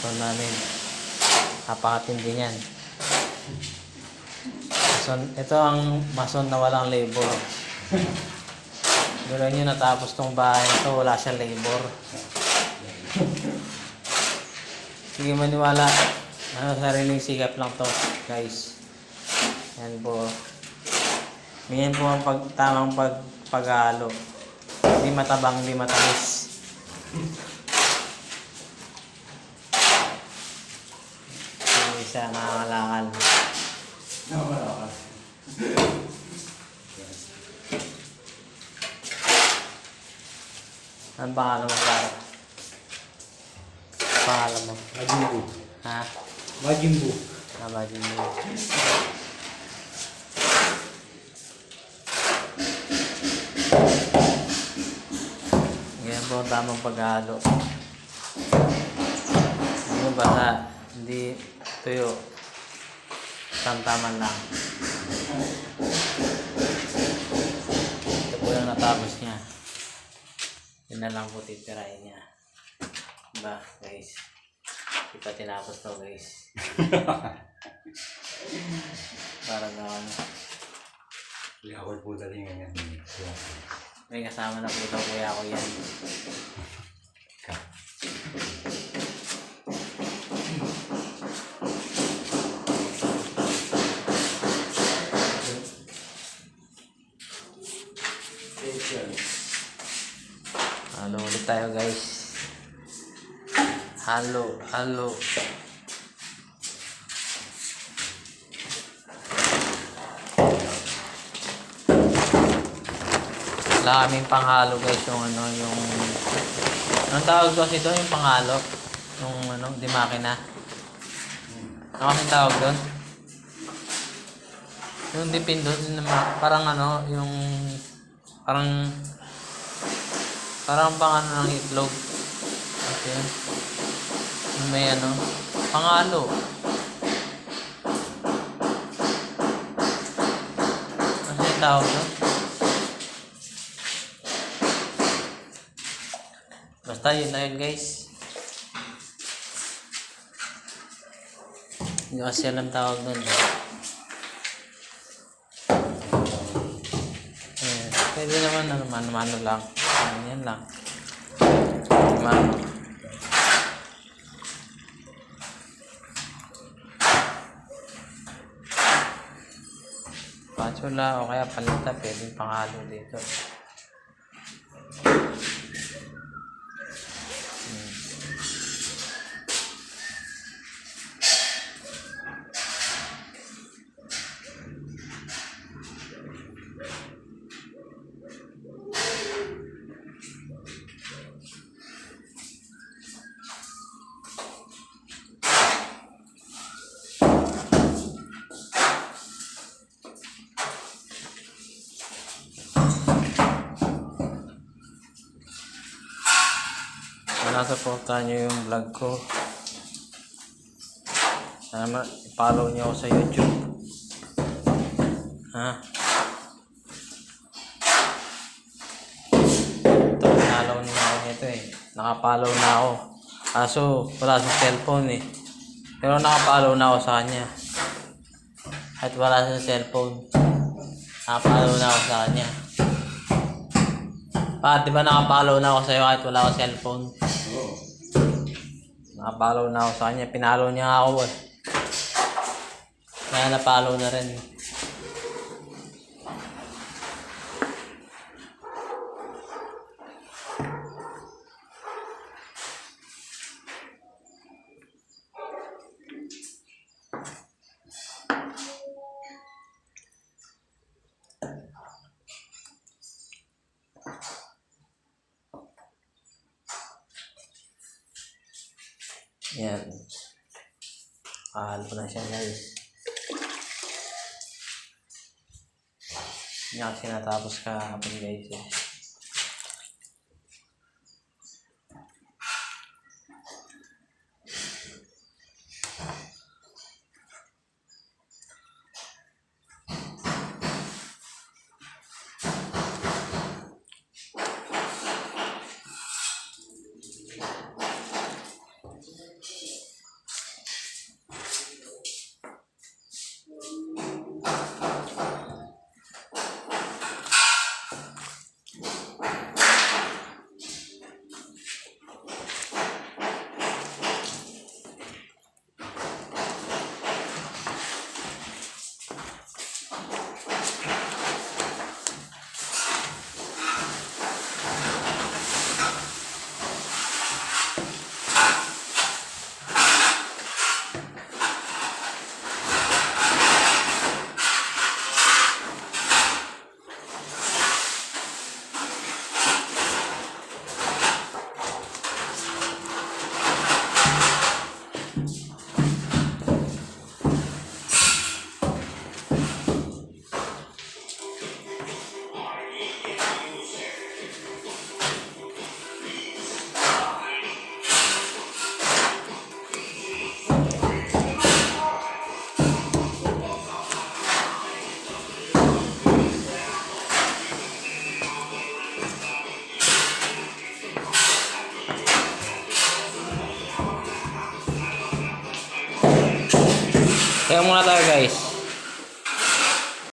mason namin. Napakatindi niyan. Mason, ito ang mason na walang labor. Pero nyo natapos tong bahay na to, wala siyang labor. Sige, maniwala. Sariling sikap lang to, guys. Yan po. Ganyan po ang tamang paghalo. Hindi matabang, hindi matamis. Yung isa nakakalakal. Nakakalakal. Ano pangalan mo, Clara? Pangalan mo? Majimbu. Ha? Majimbu. Nabagin mo. Ganyan po ang tamang paghalo. Hindi basa, hindi tuyo. Tamtaman lang. Ito po yung natapos niya. Yun na lang po titirahin niya. Diba, guys? Hindi pa tinapos to, guys. Para naman. Hindi ako po dali ngayon. May kasama na po daw kuya ko yan. Halo ulit tayo, guys. Halo. Wala kaming panghalo, guys, yung anong tawag kasi ito, yung panghalo, yung di makina. Ano kasing tawag doon? Yung dipindot, parang yung parang pang ng itlog. Okay. May panghalo. Ano yung tawag doon? Basta yun na yun, guys. Hindi kasi alam tawag doon. Pwede naman mano lang. Yan lang. Mano. Patula o kaya palita, pwede panghalo dito. Supportan nyo yung vlog ko. Sana i-follow nyo ako sa YouTube. Ha? Ito, pinalaw na ako nito eh. Nakapollow na ako. Kaso, wala sa cellphone eh. Pero nakapollow na ako sa kanya. At wala sa cellphone. Nakapollow na ako sa kanya. Di ba nakapollow na ako sa'yo kahit wala ako cellphone? Nakapollow na ako sa kanya. Pinalo niya ako eh. Kaya napollow na rin. Yan. Halo na siya, guys. Hindi kasi natapos kahapon, guys. Kaya muna tayo guys.